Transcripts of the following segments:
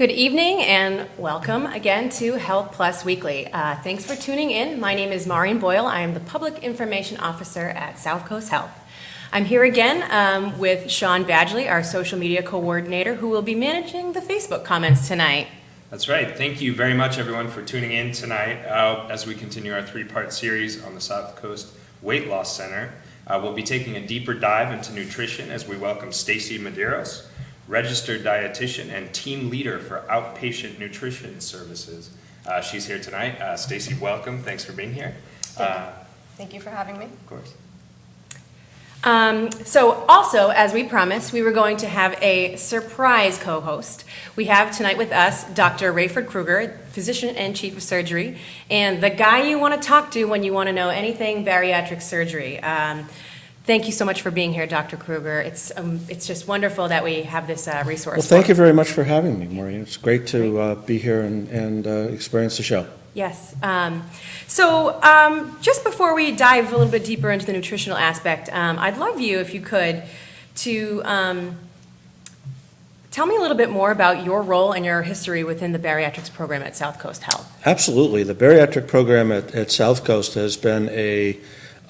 Good evening and welcome again to Health Plus Weekly. Thanks for tuning in. My name is Maureen Boyle. I am the Public Information Officer at Southcoast Health. I'm here again with Sean Badgley, our social media coordinator, who will be managing the Facebook comments tonight. That's right. Thank you very much, everyone, for tuning in tonight as we continue our three-part series on the Southcoast Weight Loss Center. We'll be taking a deeper dive into nutrition as we welcome Stacy Medeiros, registered dietitian and team leader for outpatient nutrition services. She's here tonight. Stacy, welcome. Thanks for being here. Thank you for having me. Of course. So also, as we promised, we were going to have a surprise co-host. We have tonight with us Dr. Rayford Kruger, physician and chief of surgery, and the guy you want to talk to when you want to know anything bariatric surgery. Thank you so much for being here, Dr. Kruger. It's just wonderful that we have this resource. Well, thank you very much for having me, Maureen. It's great to be here and experience the show. Yes. So just before we dive a little bit deeper into the nutritional aspect, I'd love you, if you could, to tell me a little bit more about your role and your history within the bariatrics program at Southcoast Health. Absolutely. The bariatric program at Southcoast has been a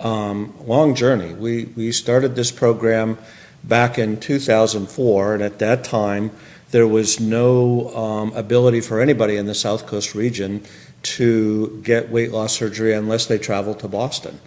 long journey. We started this program back in 2004, and at that time there was no ability for anybody in the South Coast region to get weight loss surgery unless they traveled to Boston.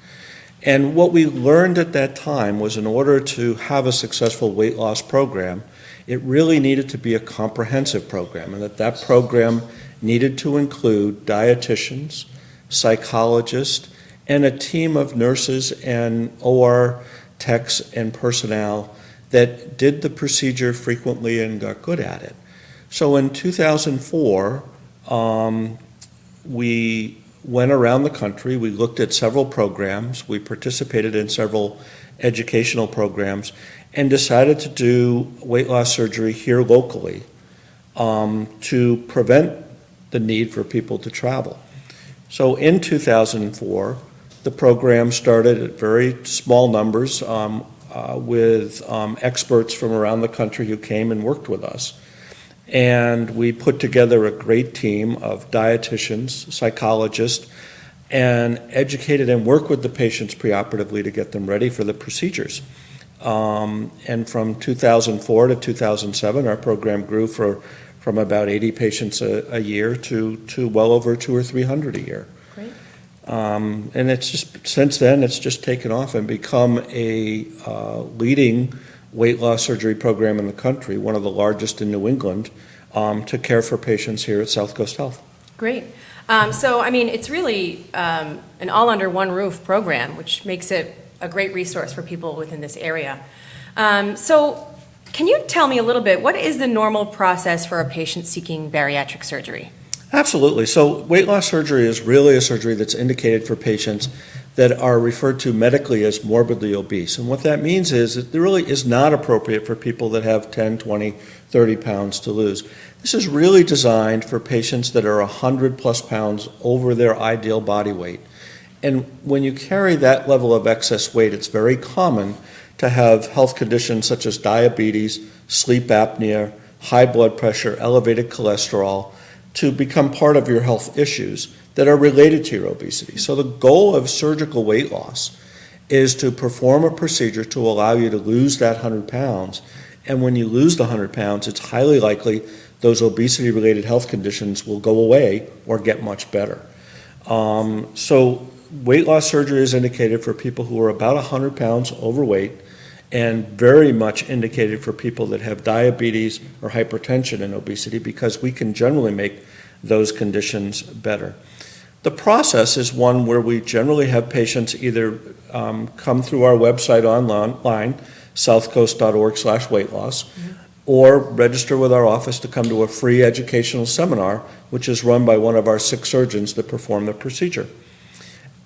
And what we learned at that time was, in order to have a successful weight loss program, it really needed to be a comprehensive program, and that program needed to include dietitians, psychologists, and a team of nurses and OR techs and personnel that did the procedure frequently and got good at it. So in 2004, we went around the country. We looked at several programs. We participated in several educational programs and decided to do weight loss surgery here locally to prevent the need for people to travel. So in 2004, the program started at very small numbers with experts from around the country who came and worked with us. And we put together a great team of dietitians, psychologists, and educated and worked with the patients preoperatively to get them ready for the procedures. And from 2004 to 2007, our program grew from about 80 patients a year to well over 200 or 300 a year. Great. And it's just, since then, it's just taken off and become a leading weight loss surgery program in the country, one of the largest in New England, to care for patients here at Southcoast Health. Great. So, I mean, it's really an all under one roof program, which makes it a great resource for people within this area. So, can you tell me a little bit, what is the normal process for a patient seeking bariatric surgery? Absolutely. So weight loss surgery is really a surgery that's indicated for patients that are referred to medically as morbidly obese. And what that means is it really is not appropriate for people that have 10, 20, 30 pounds to lose. This is really designed for patients that are 100 plus pounds over their ideal body weight. And when you carry that level of excess weight, it's very common to have health conditions such as diabetes, sleep apnea, high blood pressure, elevated cholesterol, to become part of your health issues that are related to your obesity. So the goal of surgical weight loss is to perform a procedure to allow you to lose that 100 pounds. And when you lose the 100 pounds, it's highly likely those obesity-related health conditions will go away or get much better. So weight loss surgery is indicated for people who are about 100 pounds overweight, and very much indicated for people that have diabetes or hypertension and obesity, because we can generally make those conditions better. The process is one where we generally have patients either come through our website online, southcoast.org/weight-loss, or register with our office to come to a free educational seminar, which is run by one of our 6 surgeons that perform the procedure.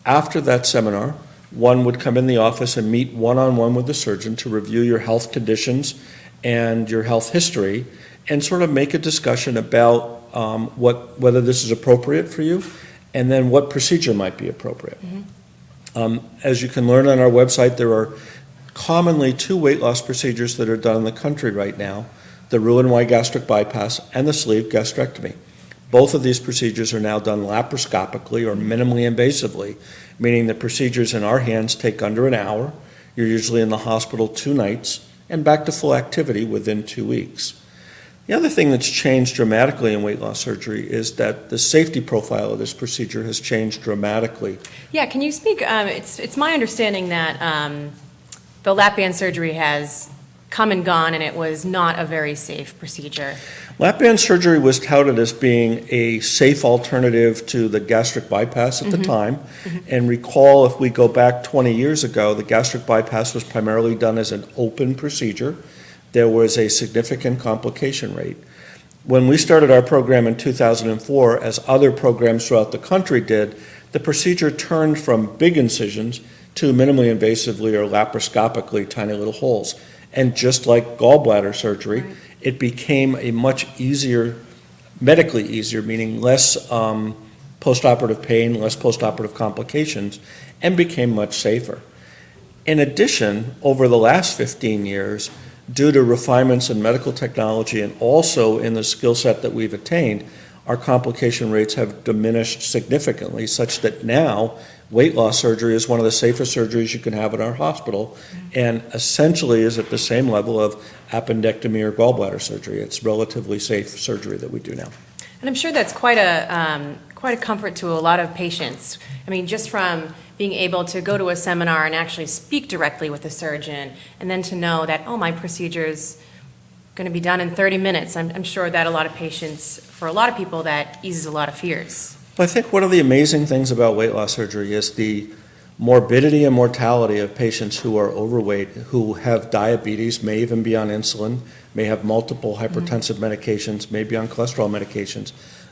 After that seminar, one would come in the office and meet one-on-one with the surgeon to review your health conditions and your health history, and sort of make a discussion about whether this is appropriate for you, and then what procedure might be appropriate. As you can learn on our website, there are commonly 2 weight loss procedures that are done in the country right now. the Roux-en-Y gastric bypass, and the sleeve gastrectomy. Both of these procedures are now done laparoscopically or minimally invasively, meaning the procedures in our hands take under an hour. You're usually in the hospital 2 nights and back to full activity within 2 weeks. The other thing that's changed dramatically in weight loss surgery is that the safety profile of this procedure has changed dramatically. Yeah, can you speak, it's my understanding that the lap band surgery has come and gone, and it was not a very safe procedure. Lap band surgery was touted as being a safe alternative to the gastric bypass at the time. And recall, if we go back 20 years ago, the gastric bypass was primarily done as an open procedure. There was a significant complication rate. When we started our program in 2004, as other programs throughout the country did, the procedure turned from big incisions to minimally invasively or laparoscopically tiny little holes. And just like gallbladder surgery, it became a much easier, medically easier, meaning less postoperative pain, less postoperative complications, and became much safer. In addition, over the last 15 years, due to refinements in medical technology and also in the skill set that we've attained, our complication rates have diminished significantly, such that now weight loss surgery is one of the safest surgeries you can have in our hospital, and essentially is at the same level of appendectomy or gallbladder surgery. It's relatively safe surgery that we do now. And I'm sure that's quite a comfort to a lot of patients. I mean, just from being able to go to a seminar and actually speak directly with a surgeon, and then to know that, oh, my procedure's going to be done in 30 minutes. I'm sure that a lot of patients, for a lot of people, that eases a lot of fears. I think one of the amazing things about weight loss surgery is the morbidity and mortality of patients who are overweight, who have diabetes, may even be on insulin, may have multiple hypertensive medications, may be on cholesterol medications.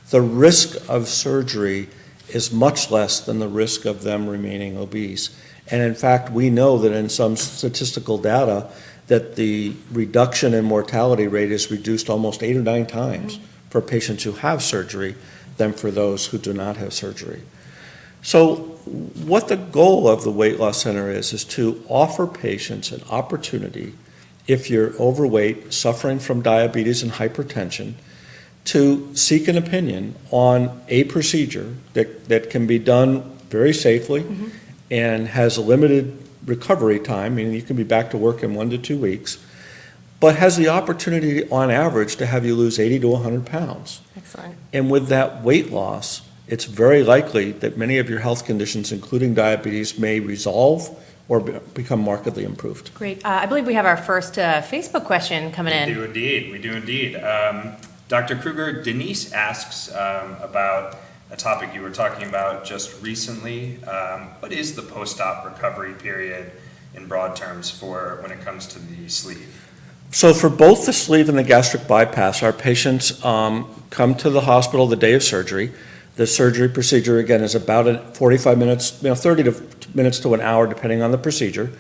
The risk of surgery is much less than the risk of them remaining obese. And in fact, we know that in some statistical data that the reduction in mortality rate is reduced almost 8 or 9 times for patients who have surgery than for those who do not have surgery. So what the goal of the Weight Loss Center is to offer patients an opportunity, if you're overweight, suffering from diabetes and hypertension, to seek an opinion on a procedure that can be done very safely and has a limited recovery time, meaning you can be back to work in 1 to 2 weeks, but has the opportunity on average to have you lose 80 to 100 pounds. Excellent. And with that weight loss, it's very likely that many of your health conditions, including diabetes, may resolve or become markedly improved. Great. I believe we have our first Facebook question coming in. We do indeed. Dr. Kruger, Denise asks about a topic you were talking about just recently. What is the post-op recovery period in broad terms for when it comes to the sleeve? So for both the sleeve and the gastric bypass, our patients come to the hospital the day of surgery. The surgery procedure, again, is about 45 minutes, 30 minutes to an hour, depending on the procedure.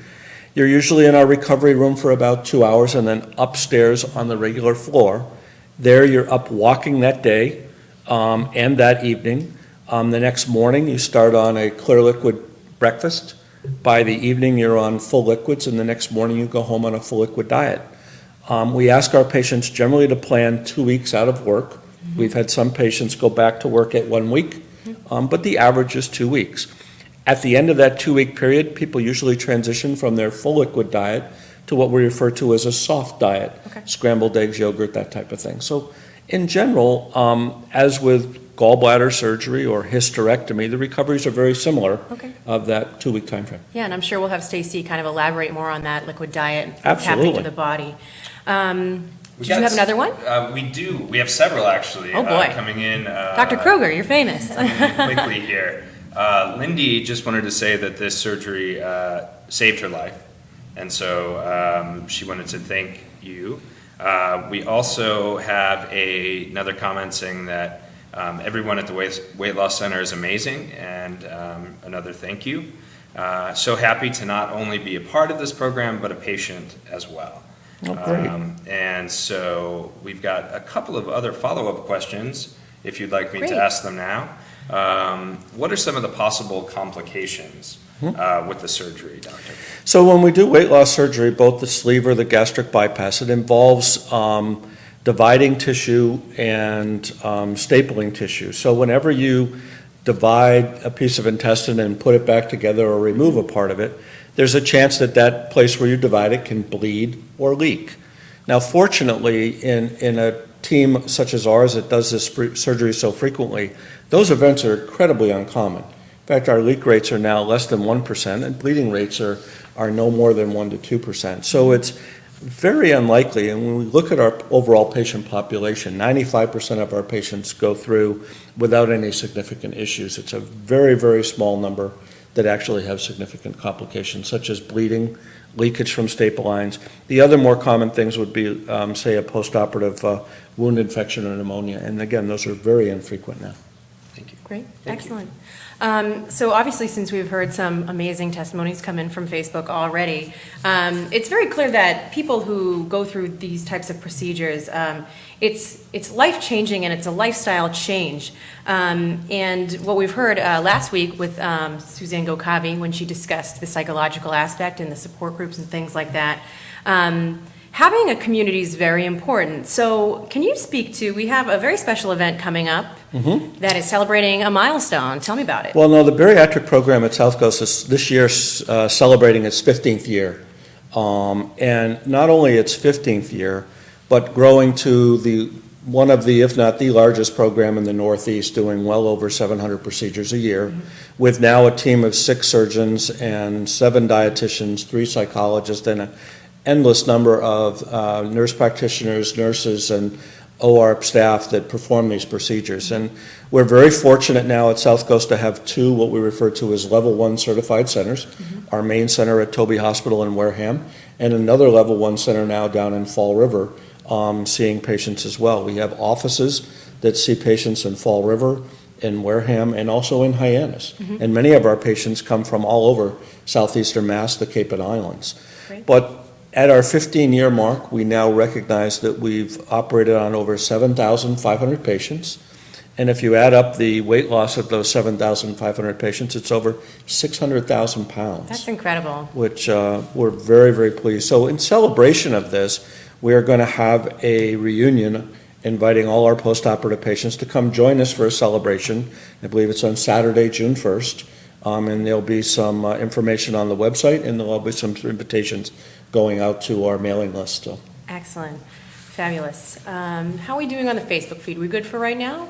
You're usually in our recovery room for about 2 hours and then upstairs on the regular floor. There you're up walking that day and that evening. The next morning you start on a clear liquid breakfast. By the evening you're on full liquids, and the next morning you go home on a full liquid diet. We ask our patients generally to plan 2 weeks out of work. We've had some patients go back to work at 1 week, but the average is 2 weeks. At the end of that 2-week period, people usually transition from their full liquid diet to what we refer to as a soft diet, scrambled eggs, yogurt, that type of thing. So in general, as with gallbladder surgery or hysterectomy, the recoveries are very similar of that 2-week time frame. Yeah, and I'm sure we'll have Stacy kind of elaborate more on that liquid diet Absolutely. happening to the body. Did you have another one? We do. We have several, actually. Oh, boy. Coming in. Dr. Kruger, you're famous. Quickly here. Lindy just wanted to say that this surgery saved her life, and so she wanted to thank you. We also have another comment saying that everyone at the Weight Loss Center is amazing, and another thank you. So happy to not only be a part of this program, but a patient as well. Oh, great. And so we've got a couple of other follow-up questions, if you'd like me Great. to ask them now. What are some of the possible complications with the surgery, doctor? So when we do weight loss surgery, both the sleeve or the gastric bypass, it involves dividing tissue and stapling tissue. So whenever you divide a piece of intestine and put it back together or remove a part of it, there's a chance that that place where you divide it can bleed or leak. Now, fortunately, in a team such as ours that does this surgery so frequently, those events are incredibly uncommon. In fact, our leak rates are now less than 1%, and bleeding rates are no more than 1% to 2%. So it's very unlikely, and when we look at our overall patient population, 95% of our patients go through without any significant issues. It's a very, very small number that actually have significant complications, such as bleeding, leakage from staple lines. The other more common things would be, say, a postoperative wound infection or pneumonia, and again, those are very infrequent now. Thank you. Great, Thank excellent. So obviously, since we've heard some amazing testimonies come in from Facebook already, it's very clear that people who go through these types of procedures, it's life-changing and it's a lifestyle change. And what we've heard last week with Suzanne Gokavi when she discussed the psychological aspect and the support groups and things like that, having a community is very important. So can you speak to, we have a very special event coming up that is celebrating a milestone. Tell me about it. Well, no, the bariatric program at Southcoast is this year celebrating its 15th year. And not only its 15th year, but growing to one of the, if not the largest program in the Northeast, doing well over 700 procedures a year, with now a team of 6 surgeons and 7 dietitians, 3 psychologists, and an endless number of nurse practitioners, nurses, and OR staff that perform these procedures. And we're very fortunate now at Southcoast to have 2 what we refer to as level 1 certified centers, our main center at Toby Hospital in Wareham, and another level 1 center now down in Fall River, seeing patients as well. We have offices that see patients in Fall River, in Wareham, and also in Hyannis. And many of our patients come from all over southeastern Mass, the Cape and Islands. Great. But at our 15-year mark, we now recognize that we've operated on over 7,500 patients. And if you add up the weight loss of those 7,500 patients, it's over 600,000 pounds. That's incredible. Which we're very, very pleased. So in celebration of this, we are going to have a reunion inviting all our postoperative patients to come join us for a celebration. I believe it's on Saturday, June 1st. And there'll be some information on the website, and there'll be some invitations going out to our mailing list. So. Excellent. Fabulous. How are we doing on the Facebook feed? We good for right now?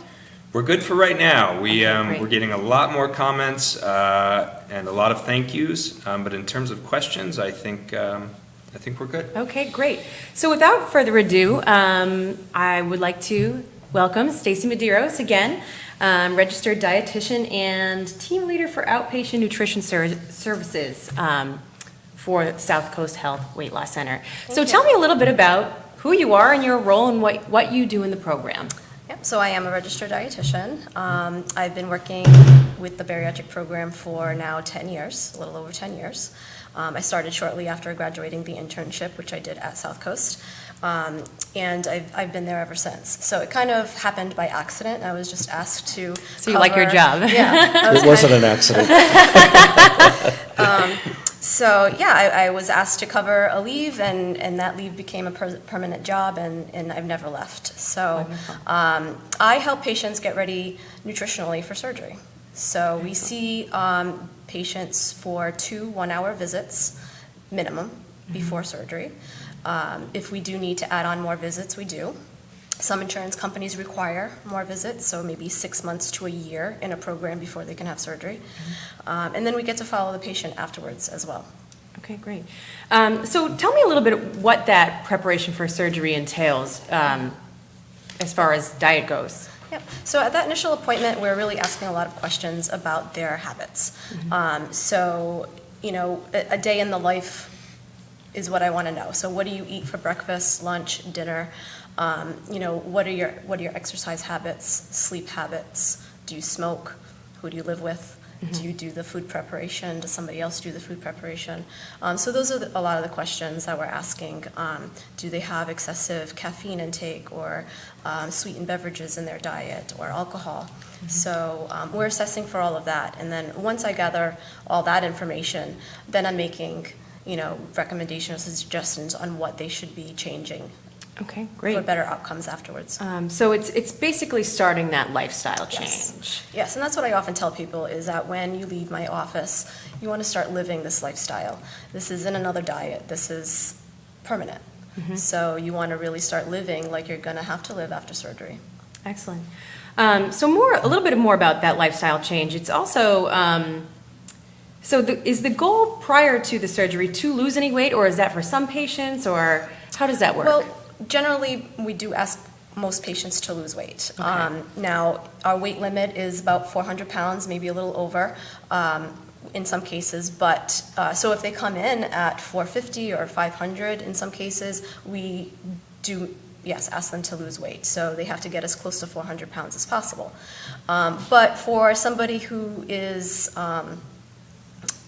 We're good for right now. Great. We're getting a lot more comments and a lot of thank yous, but in terms of questions, I think we're good. Okay, great. So without further ado, I would like to welcome Stacy Medeiros again, registered dietitian and team leader for outpatient nutrition services for Southcoast Health Weight Loss Center. So tell me a little bit about who you are and your role and what you do in the program. Yep, so I am a registered dietitian. I've been working with the bariatric program for now 10 years, a little over 10 years. I started shortly after graduating the internship, which I did at Southcoast, and I've been there ever since. So it kind of happened by accident. I was just asked to So you like your job? Yeah. It wasn't an accident. So yeah, I was asked to cover a leave, and that leave became a permanent job, and I've never left. So I help patients get ready nutritionally for surgery. So we see patients for 2 one-hour visits minimum before surgery. If we do need to add on more visits, we do. Some insurance companies require more visits, so maybe 6 months to a year in a program before they can have surgery. And then we get to follow the patient afterwards as well. Okay, great. So tell me a little bit what that preparation for surgery entails as far as diet goes. Yep. So at that initial appointment, we're really asking a lot of questions about their habits. So, you know, a day in the life is what I want to know. So what do you eat for breakfast, lunch, dinner? You know, what are your exercise habits, sleep habits? Do you smoke? Who do you live with? Do you do the food preparation? Does somebody else do the food preparation? So those are a lot of the questions that we're asking. Do they have excessive caffeine intake or sweetened beverages in their diet or alcohol? So we're assessing for all of that. And then once I gather all that information, then I'm making, you know, recommendations and suggestions on what they should be changing Okay, for great. better outcomes afterwards. So it's basically starting that lifestyle Yes. change. Yes, and that's what I often tell people is that when you leave my office, you want to start living this lifestyle. This isn't another diet. This is permanent. So you want to really start living like you're going to have to live after surgery. Excellent. So a little bit more about that lifestyle change. It's also, is the goal prior to the surgery to lose any weight, or is that for some patients, or how does that work? Well, generally, we do ask most patients to lose weight. Okay. Now, our weight limit is about 400 pounds, maybe a little over in some cases. But so if they come in at 450 or 500 in some cases, we do, yes, ask them to lose weight. So they have to get as close to 400 pounds as possible. But for somebody who is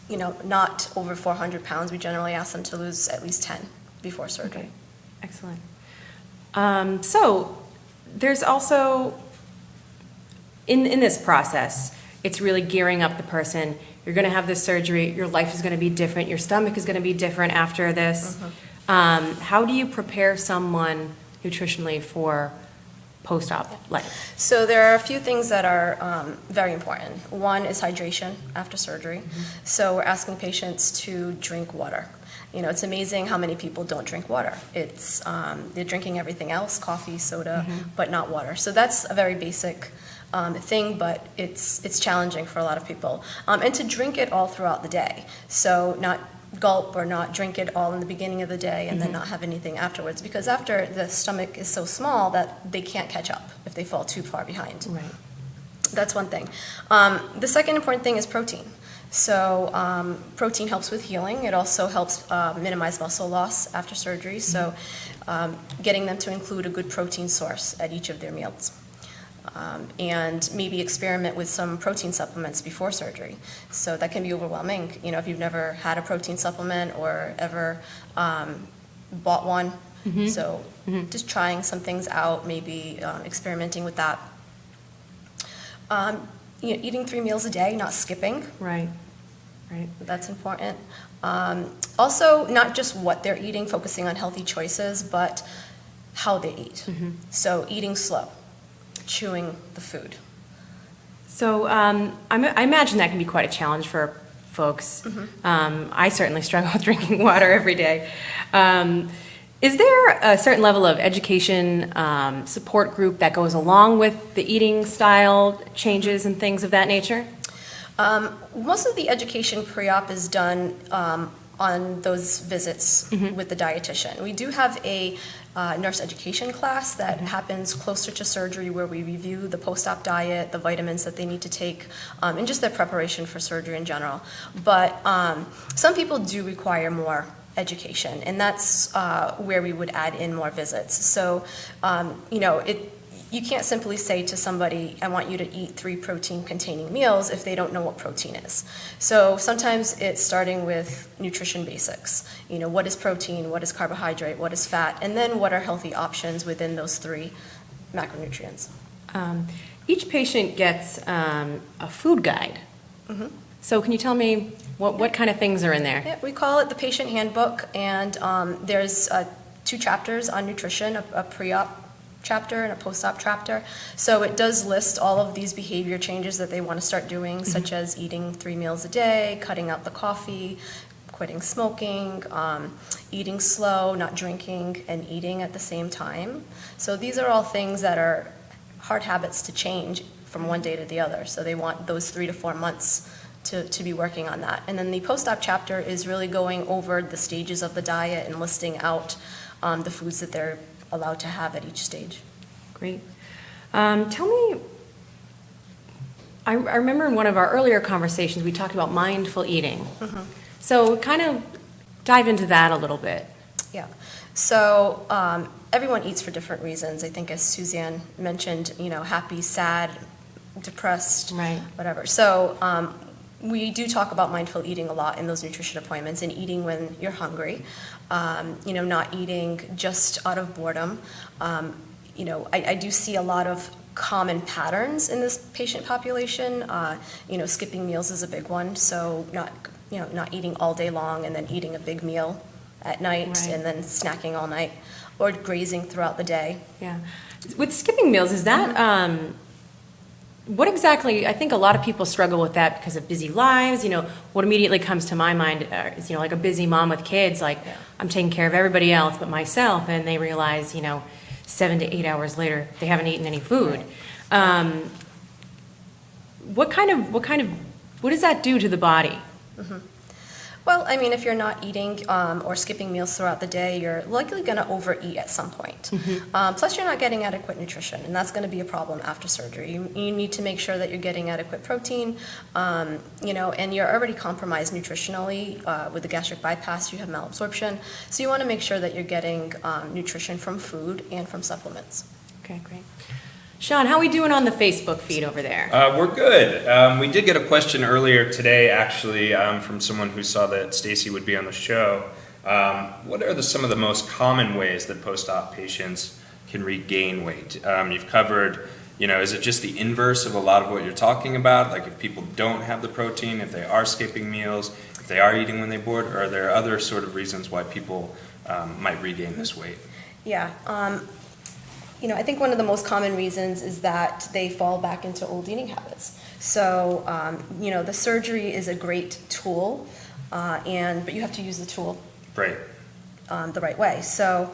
not over 400 pounds, we generally ask them to lose at least 10 before surgery. Okay. Excellent. So there's also, in this process, it's really gearing up the person. You're going to have this surgery. Your life is going to be different. Your stomach is going to be different after this. How do you prepare someone nutritionally for post-op life? So there are a few things that are very important. One is hydration after surgery. So we're asking patients to drink water. It's amazing how many people don't drink water. It's they're drinking everything else, coffee, soda, but not water. So that's a very basic thing, but it's challenging for a lot of people. And to drink it all throughout the day. So not gulp or not drink it all in the beginning of the day and then not have anything afterwards, because after the stomach is so small that they can't catch up if they fall too far behind. Right. That's one thing. The second important thing is protein. So protein helps with healing. It also helps minimize muscle loss after surgery. So getting them to include a good protein source at each of their meals. And maybe experiment with some protein supplements before surgery. So that can be overwhelming, if you've never had a protein supplement or ever bought one. So just trying some things out, maybe experimenting with that. Eating 3 meals a day, not skipping. Right. Right. That's important. Also, not just what they're eating, focusing on healthy choices, but how they eat. So eating slow, chewing the food. So I imagine that can be quite a challenge for folks. I certainly struggle with drinking water every day. Is there a certain level of education support group that goes along with the eating style changes and things of that nature? Most of the education pre-op is done on those visits with the dietitian. We do have a nurse education class that happens closer to surgery, where we review the post-op diet, the vitamins that they need to take, and just their preparation for surgery in general. But some people do require more education, and that's where we would add in more visits. So, you can't simply say to somebody, I want you to eat 3 protein-containing meals if they don't know what protein is. So sometimes it's starting with nutrition basics. What is protein, what is carbohydrate, what is fat, and then what are healthy options within those 3 macronutrients. Each patient gets a food guide. So can you tell me what kind of things are in there? Yeah, we call it the patient handbook, and there's 2 chapters on nutrition, a pre-op chapter and a post-op chapter. So it does list all of these behavior changes that they want to start doing, such as eating 3 meals a day, cutting out the coffee, quitting smoking, eating slow, not drinking and eating at the same time. So these are all things that are hard habits to change from one day to the other. So they want those 3 to 4 months to be working on that. And then the post-op chapter is really going over the stages of the diet and listing out the foods that they're allowed to have at each stage. Great. Tell me, I remember in one of our earlier conversations we talked about mindful eating. So kind of dive into that a little bit. Yeah. So everyone eats for different reasons. I think, as Suzanne mentioned, happy, sad, depressed, Right. whatever. So we do talk about mindful eating a lot in those nutrition appointments, and eating when you're hungry, not eating just out of boredom. I do see a lot of common patterns in this patient population. Skipping meals is a big one, so not eating all day long and then eating a big meal at night Right. and then snacking all night, or grazing throughout the day. Yeah. With skipping meals, is that, what exactly, I think a lot of people struggle with that because of busy lives. What immediately comes to my mind is, like a busy mom with kids, like Yeah. I'm taking care of everybody else but myself, and they realize, 7 to 8 hours later, they haven't eaten any food. What does that do to the body? Well, I mean, if you're not eating or skipping meals throughout the day, you're likely going to overeat at some point. Plus, you're not getting adequate nutrition, and that's going to be a problem after surgery. You need to make sure that you're getting adequate protein, and you're already compromised nutritionally with the gastric bypass. You have malabsorption, so you want to make sure that you're getting nutrition from food and from supplements. Okay, great. Sean, how are we doing on the Facebook feed over there? We're good. We did get a question earlier today, actually, from someone who saw that Stacy would be on the show. What are some of the most common ways that post-op patients can regain weight? You've covered, is it just the inverse of a lot of what you're talking about? Like if people don't have the protein, if they are skipping meals, if they are eating when they board, or are there other sort of reasons why people might regain this weight? Yeah. I think one of the most common reasons is that they fall back into old eating habits. So, the surgery is a great tool, but you have to use the tool Right. the right way. So,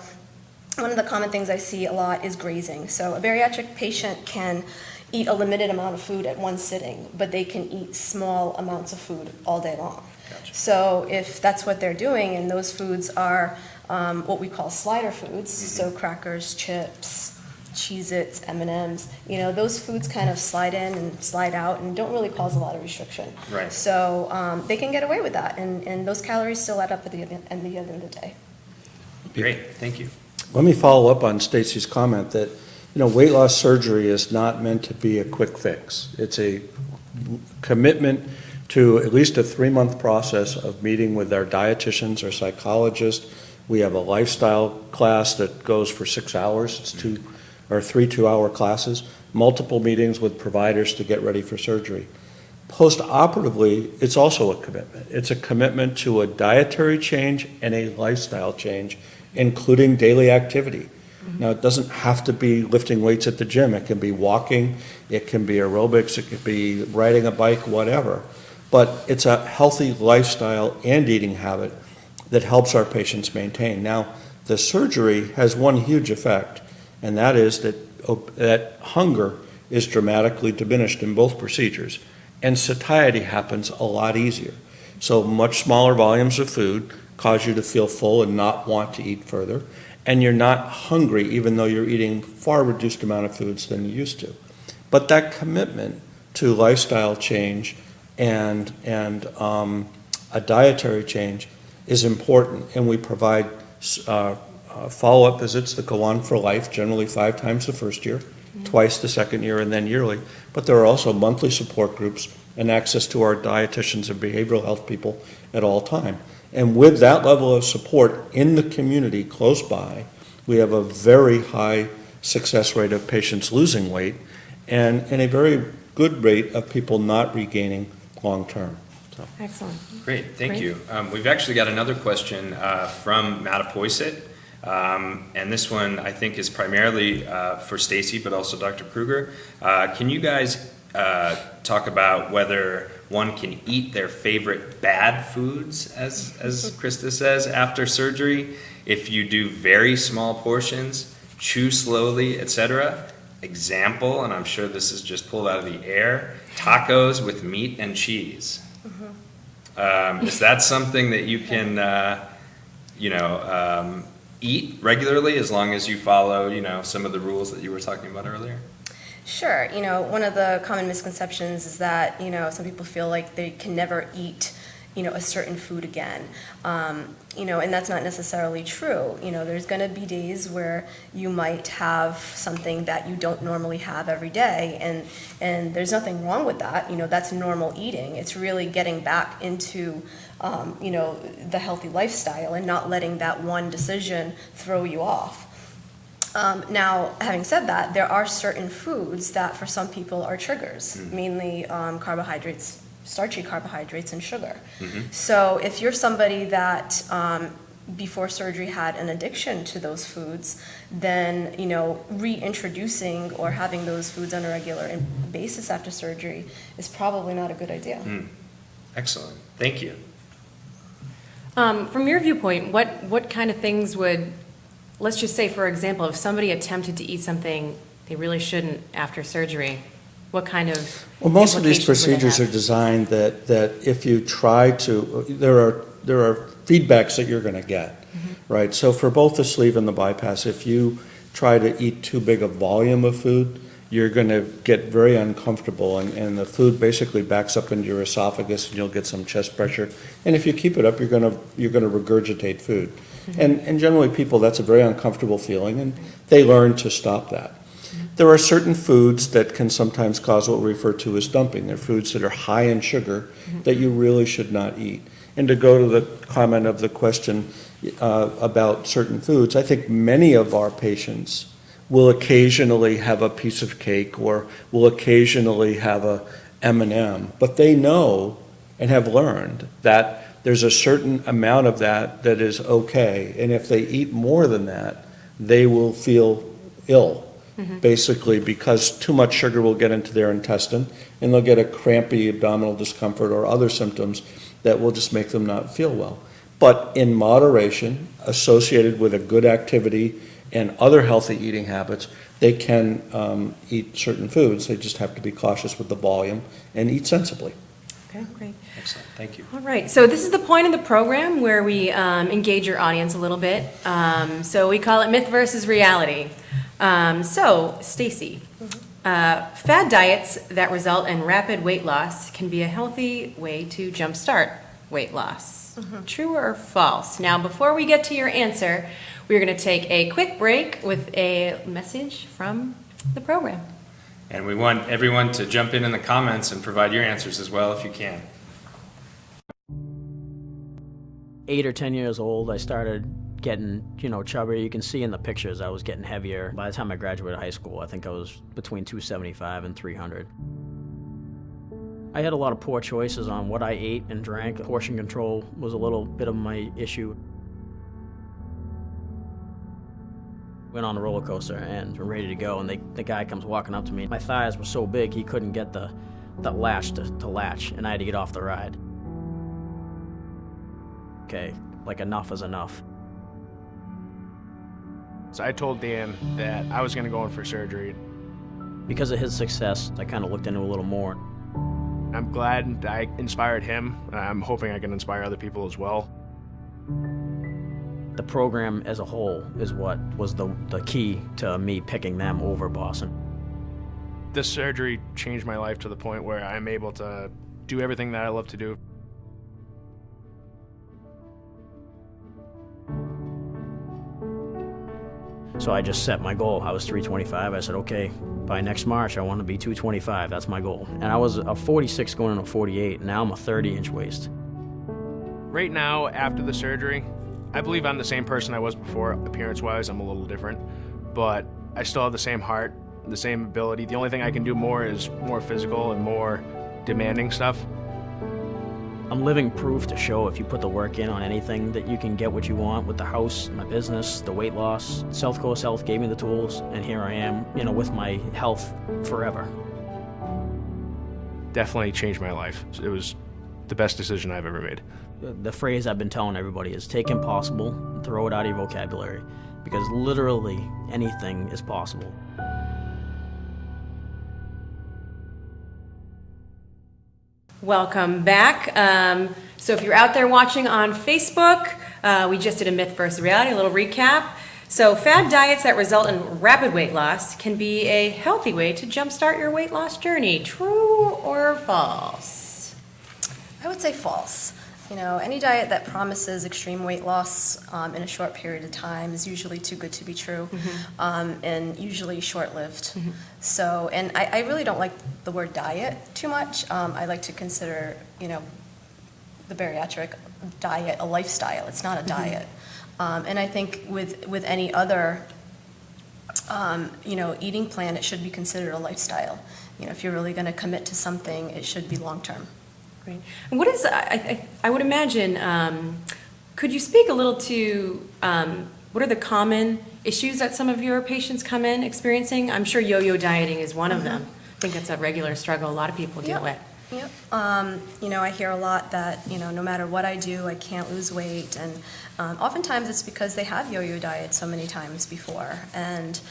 one of the common things I see a lot is grazing. So, a bariatric patient can eat a limited amount of food at one sitting, but they can eat small amounts of food all day long. Gotcha. So, if that's what they're doing, and those foods are what we call slider foods, so crackers, chips, Cheez-Its, M&Ms, those foods kind of slide in and slide out and don't really cause a lot of restriction. Right. So they can get away with that, and those calories still add up at the end of the day. Great, thank you. Let me follow up on Stacy's comment that, weight loss surgery is not meant to be a quick fix. It's a commitment to at least a 3-month process of meeting with our dietitians or psychologists. We have a lifestyle class that goes for 6 hours. It's 3 2-hour classes, multiple meetings with providers to get ready for surgery. Post-operatively, it's also a commitment. It's a commitment to a dietary change and a lifestyle change, including daily activity. Now, it doesn't have to be lifting weights at the gym. It can be walking, it can be aerobics, it could be riding a bike, whatever. But it's a healthy lifestyle and eating habit that helps our patients maintain. Now, the surgery has one huge effect, and that is that hunger is dramatically diminished in both procedures, and satiety happens a lot easier. So much smaller volumes of food cause you to feel full and not want to eat further, and you're not hungry even though you're eating far reduced amount of foods than you used to. But that commitment to lifestyle change and a dietary change is important, and we provide follow-up visits that go on for life, generally 5 times the first year, twice the second year, and then yearly. But there are also monthly support groups and access to our dietitians and behavioral health people at all time. And with that level of support in the community close by, we have a very high success rate of patients losing weight and a very good rate of people not regaining long-term. So. Excellent. Great, thank Great. you. We've actually got another question from Mattapoisett. And this one I think is primarily for Stacy, but also Dr. Kruger. Can you guys talk about whether one can eat their favorite bad foods, as Krista says, after surgery? If you do very small portions, chew slowly, etc. Example, and I'm sure this is just pulled out of the air, tacos with meat and cheese. Is that something that you can, eat regularly as long as you follow, some of the rules that you were talking about earlier? Sure. One of the common misconceptions is that, some people feel like they can never eat, a certain food again. And that's not necessarily true. There's going to be days where you might have something that you don't normally have every day, and there's nothing wrong with that. That's normal eating. It's really getting back into the healthy lifestyle and not letting that one decision throw you off. Now, having said that, there are certain foods that for some people are triggers, mainly carbohydrates, starchy carbohydrates, and sugar. So if you're somebody that before surgery had an addiction to those foods, then, reintroducing or having those foods on a regular basis after surgery is probably not a good idea. Excellent. Thank you. From your viewpoint, what kind of things would, let's just say, for example, if somebody attempted to eat something they really shouldn't after surgery, what kind of Well, most of these implications would it procedures are have? designed that if you try to, there are feedbacks that you're going to get, right? So for both the sleeve and the bypass, if you try to eat too big a volume of food, you're going to get very uncomfortable, and the food basically backs up into your esophagus, and you'll get some chest pressure. And if you keep it up, you're going to regurgitate food. And generally, people, that's a very uncomfortable feeling, and they learn to stop that. There are certain foods that can sometimes cause what we refer to as dumping. They're foods that are high in sugar that you really should not eat. And to go to the comment of the question about certain foods, I think many of our patients will occasionally have a piece of cake or will occasionally have a M&M, but they know and have learned that there's a certain amount of that that is okay, and if they eat more than that, they will feel ill, basically because too much sugar will get into their intestine, and they'll get a crampy abdominal discomfort or other symptoms that will just make them not feel well. But in moderation, associated with a good activity and other healthy eating habits, they can eat certain foods. They just have to be cautious with the volume and eat sensibly. Okay, great. Excellent. Thank you. All right, so this is the point of the program where we engage your audience a little bit. So we call it myth versus reality. So, Stacy, fad diets that result in rapid weight loss can be a healthy way to jumpstart weight loss. True or false? Now, before we get to your answer, we're going to take a quick break with a message from the program. And we want everyone to jump in the comments and provide your answers as well if you can. 8 or 10 years old, I started getting, chubbier. You can see in the pictures I was getting heavier. By the time I graduated high school, I think I was between 275 and 300. I had a lot of poor choices on what I ate and drank. Portion control was a little bit of my issue. Went on a roller coaster and we're ready to go, and the guy comes walking up to me. My thighs were so big he couldn't get the latch to latch, and I had to get off the ride. Okay, like enough is enough. So I told Dan that I was going to go in for surgery. Because of his success, I kind of looked into it a little more. I'm glad I inspired him. I'm hoping I can inspire other people as well. The program as a whole is what was the key to me picking them over Boston. This surgery changed my life to the point where I'm able to do everything that I love to do. So I just set my goal. I was 325. I said, okay, by next March, I want to be 225. That's my goal. And I was a 46 going into a 48. Now I'm a 30-inch waist. Right now, after the surgery, I believe I'm the same person I was before. Appearance-wise, I'm a little different, but I still have the same heart, the same ability. The only thing I can do more is more physical and more demanding stuff. I'm living proof to show if you put the work in on anything that you can get what you want with the house, my business, the weight loss. Southcoast Health gave me the tools, and here I am, with my health forever. Definitely changed my life. It was the best decision I've ever made. The phrase I've been telling everybody is take impossible and throw it out of your vocabulary, because literally anything is possible. Welcome back. So if you're out there watching on Facebook, we just did a myth versus reality, a little recap. So fad diets that result in rapid weight loss can be a healthy way to jumpstart your weight loss journey. True or false? I would say false. Any diet that promises extreme weight loss in a short period of time is usually too good to be true, and usually short-lived. So, and I really don't like the word diet too much. I like to consider, the bariatric diet a lifestyle. It's not a diet. And I think with any other, eating plan, it should be considered a lifestyle. If you're really going to commit to something, it should be long-term. Great. And what is, I would imagine, Could you speak a little to what are the common issues that some of your patients come in experiencing? I'm sure yo-yo dieting is one of them. I think that's a regular struggle a lot of people deal with. Yep. I hear a lot that, no matter what I do, I can't lose weight. And oftentimes it's because they have yo-yo diet so many times before. And,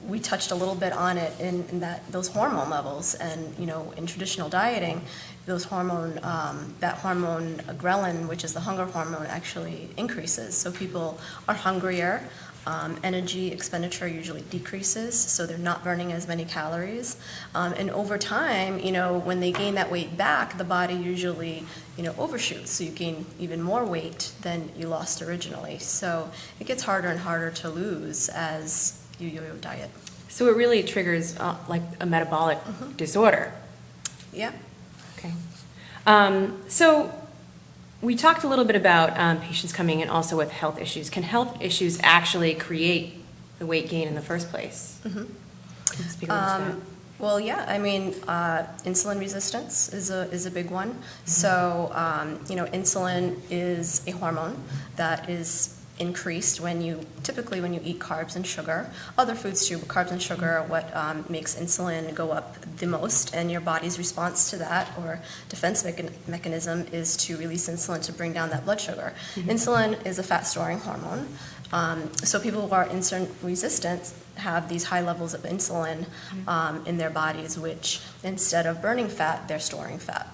we touched a little bit on it in that those hormone levels. And, in traditional dieting, those that hormone ghrelin, which is the hunger hormone, actually increases. So people are hungrier. Energy expenditure usually decreases, so they're not burning as many calories. And over time, when they gain that weight back, the body usually, overshoots. So you gain even more weight than you lost originally. So it gets harder and harder to lose as you yo-yo diet. So it really triggers like a metabolic disorder. Yeah. Okay. So we talked a little bit about patients coming in also with health issues. Can health issues actually create the weight gain in the first place? Can you speak a little to that? Well, yeah. I mean, insulin resistance is a big one. So, insulin is a hormone that is increased typically when you eat carbs and sugar. Other foods too, but carbs and sugar are what makes insulin go up the most, and your body's response to that, or defense mechanism, is to release insulin to bring down that blood sugar. Insulin is a fat-storing hormone. So people who are insulin resistant have these high levels of insulin in their bodies, which instead of burning fat, they're storing fat.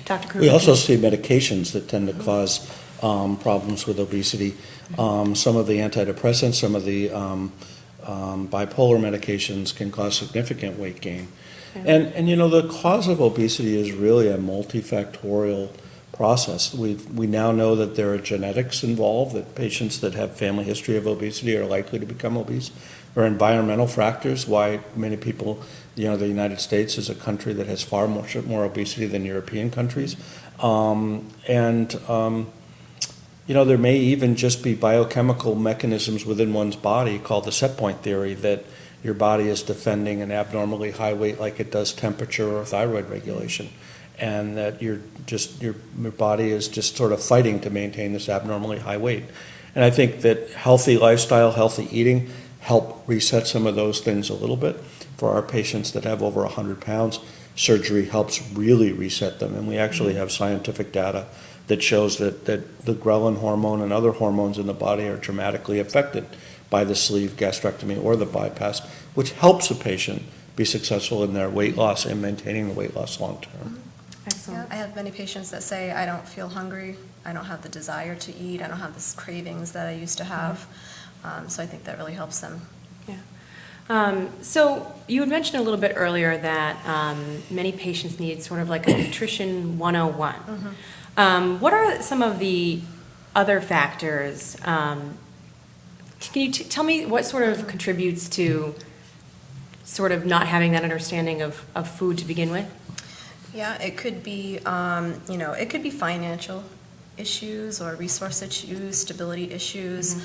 Dr. Kruger? We also see medications that tend to cause problems with obesity. Some of the antidepressants, some of the bipolar medications can cause significant weight gain. And the cause of obesity is really a multifactorial process. We now know that there are genetics involved, that patients that have family history of obesity are likely to become obese. There are environmental factors, why many people, the United States is a country that has far more obesity than European countries. There may even just be biochemical mechanisms within one's body called the set point theory, that your body is defending an abnormally high weight like it does temperature or thyroid regulation, and that your body is just sort of fighting to maintain this abnormally high weight. And I think that healthy lifestyle, healthy eating help reset some of those things a little bit. For our patients that have over 100 pounds, surgery helps really reset them, and we actually have scientific data that shows that the ghrelin hormone and other hormones in the body are dramatically affected by the sleeve gastrectomy or the bypass, which helps a patient be successful in their weight loss and maintaining the weight loss long term. Excellent. Yeah, I have many patients that say, I don't feel hungry, I don't have the desire to eat, I don't have the cravings that I used to have. So I think that really helps them. Yeah. So you had mentioned a little bit earlier that many patients need sort of like a nutrition 101. What are some of the other factors? Can you tell me what sort of contributes to sort of not having that understanding of food to begin with? Yeah, it could be, it could be financial issues or resource issues, stability issues.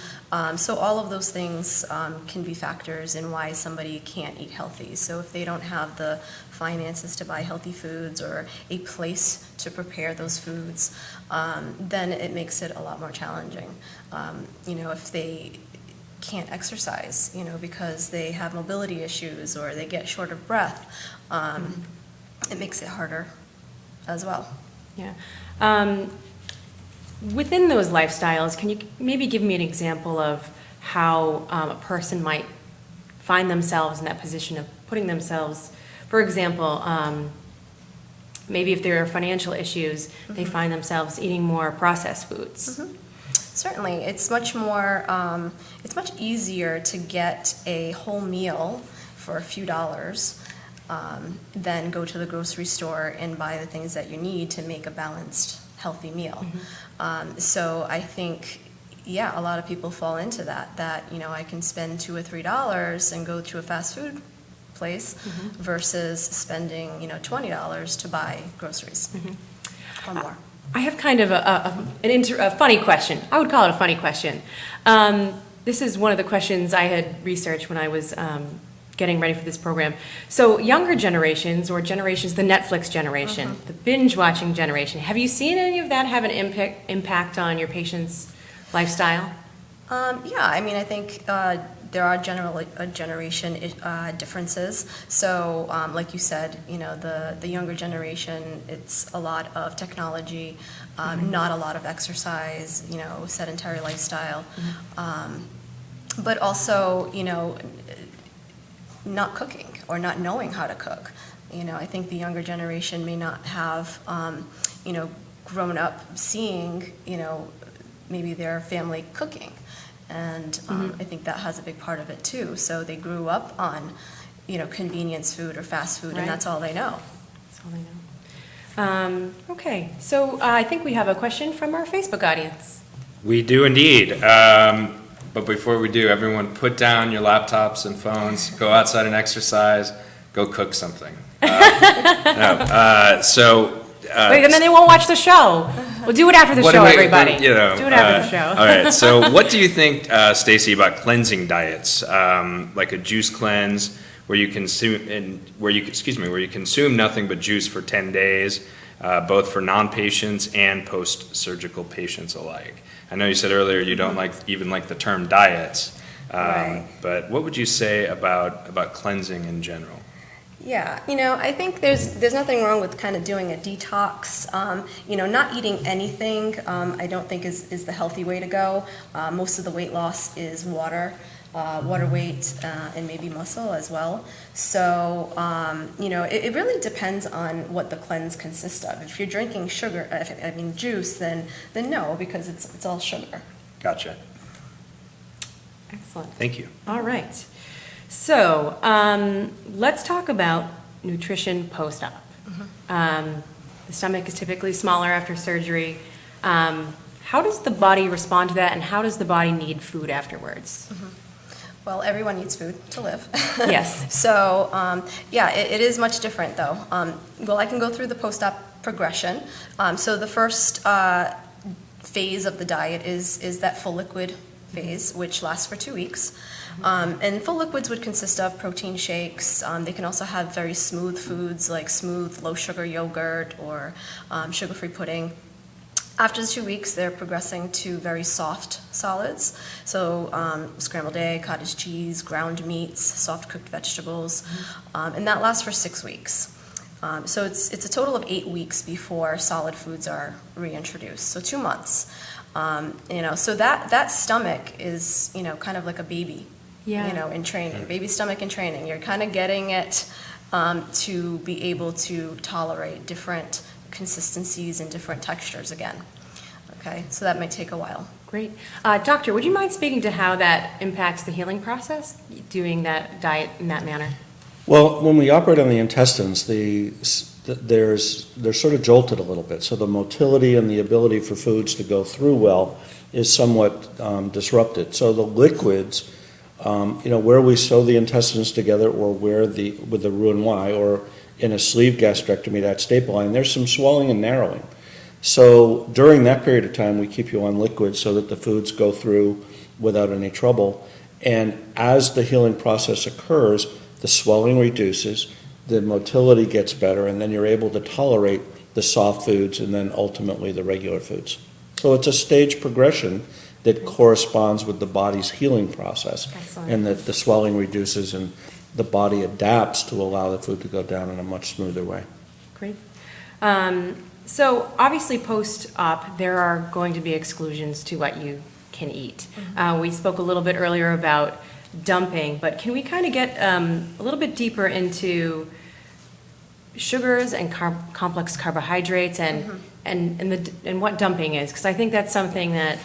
So all of those things can be factors in why somebody can't eat healthy. So if they don't have the finances to buy healthy foods or a place to prepare those foods, then it makes it a lot more challenging. If they can't exercise, because they have mobility issues or they get short of breath, it makes it harder as well. Yeah. Within those lifestyles, can you maybe give me an example of how a person might find themselves in that position of putting themselves, for example, maybe if there are financial issues, they find themselves eating more processed foods? Certainly, it's much easier to get a whole meal for a few dollars than go to the grocery store and buy the things that you need to make a balanced, healthy meal. So I think, a lot of people fall into that, I can spend $2 or $3 and go to a fast food place versus spending, $20 to buy groceries or more. I have kind of a funny question. I would call it a funny question. This is one of the questions I had researched when I was getting ready for this program. So younger generations, or generations, the Netflix generation, the binge watching generation, have you seen any of that have an impact on your patients' lifestyle? Yeah, I mean, I think there are generation differences. So, like you said, you know, the younger generation, it's a lot of technology, not a lot of exercise, you know, sedentary lifestyle, but also, you know, not cooking or not knowing how to cook. You know, I think the younger generation may not have, you know, grown up seeing, you know, maybe their family cooking. And I think that has a big part of it too. So they grew up on, you know, convenience food or fast food, Right. and that's all they know. That's all I know. Okay, so I think we have a question from our Facebook audience. We do indeed. But before we do, everyone put down your laptops and phones, go outside and exercise, go cook something. Wait, and then they won't watch the show. We'll do it after the show, everybody. You know, do it after the show. All right. So, what do you think, Stacy, about cleansing diets, like a juice cleanse, where you consume where you consume nothing but juice for 10 days, both for non-patients and post-surgical patients alike? I know you said earlier you don't like the term diets, Right. but what would you say about cleansing in general? Yeah, you know, I think there's nothing wrong with kind of doing a detox. You know, not eating anything, I don't think is the healthy way to go. Most of the weight loss is water weight, and maybe muscle as well. So, you know, it really depends on what the cleanse consists of. If you're drinking juice, then no, because it's all sugar. Gotcha. Excellent. Thank you. All right. So let's talk about nutrition post-op. The stomach is typically smaller after surgery. How does the body respond to that, and how does the body need food afterwards? Well, everyone needs food to live. Yes. So, yeah, it is much different though. Well, I can go through the post-op progression. So the first phase of the diet is that full liquid phase, which lasts for 2 weeks. And full liquids would consist of protein shakes. They can also have very smooth foods like smooth, low-sugar yogurt or sugar-free pudding. After the 2 weeks, they're progressing to very soft solids. So scrambled egg, cottage cheese, ground meats, soft-cooked vegetables. And that lasts for 6 weeks. So it's a total of 8 weeks before solid foods are reintroduced. So 2 months. You know, so that stomach is, you know, kind of like a baby. Yeah. You know, in training, baby stomach in training. You're kind of getting it to be able to tolerate different consistencies and different textures again. Okay, so that might take a while. Great. Doctor, would you mind speaking to how that impacts the healing process, doing that diet in that manner? Well, when we operate on the intestines, they're sort of jolted a little bit. So the motility and the ability for foods to go through well is somewhat disrupted. So the liquids, you know, where we sew the intestines together, or with the Roux-en-Y, or in a sleeve gastrectomy, that staple line, there's some swelling and narrowing. So during that period of time, we keep you on liquids so that the foods go through without any trouble. And as the healing process occurs, the swelling reduces, the motility gets better, and then you're able to tolerate the soft foods and then ultimately the regular foods. So it's a stage progression that corresponds with the body's healing process. Excellent. And that the swelling reduces and the body adapts to allow the food to go down in a much smoother way. Great. So obviously post-op, there are going to be exclusions to what you can eat. We spoke a little bit earlier about dumping, but can we kind of get a little bit deeper into sugars and complex carbohydrates and what dumping is? Because I think that's something that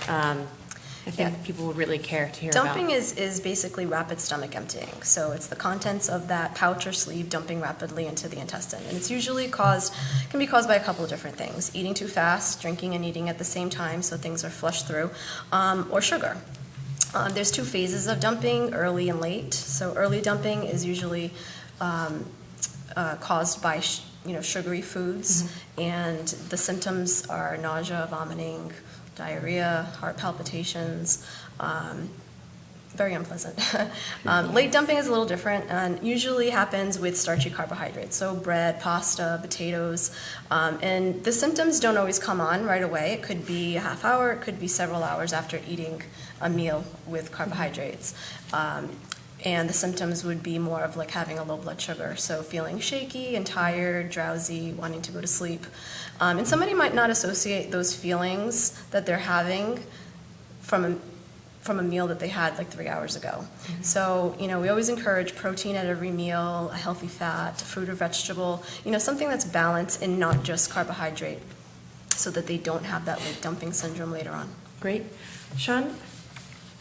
I think people would really care to hear about. Dumping is basically rapid stomach emptying. So it's the contents of that pouch or sleeve dumping rapidly into the intestine. And it's usually can be caused by a couple of different things. Eating too fast, drinking and eating at the same time so things are flushed through, or sugar. There's 2 phases of dumping, early and late. So early dumping is usually caused by sugary foods, and the symptoms are nausea, vomiting, diarrhea, heart palpitations, very unpleasant. Late dumping is a little different and usually happens with starchy carbohydrates, so bread, pasta, potatoes, and the symptoms don't always come on right away. It could be a half hour, it could be several hours after eating a meal with carbohydrates. And the symptoms would be more of like having a low blood sugar, so feeling shaky and tired, drowsy, wanting to go to sleep. And somebody might not associate those feelings that they're having from a meal that they had like 3 hours ago. So, we always encourage protein at every meal, a healthy fat, fruit or vegetable, something that's balanced and not just carbohydrate, so that they don't have that late dumping syndrome later on. Great. Sean?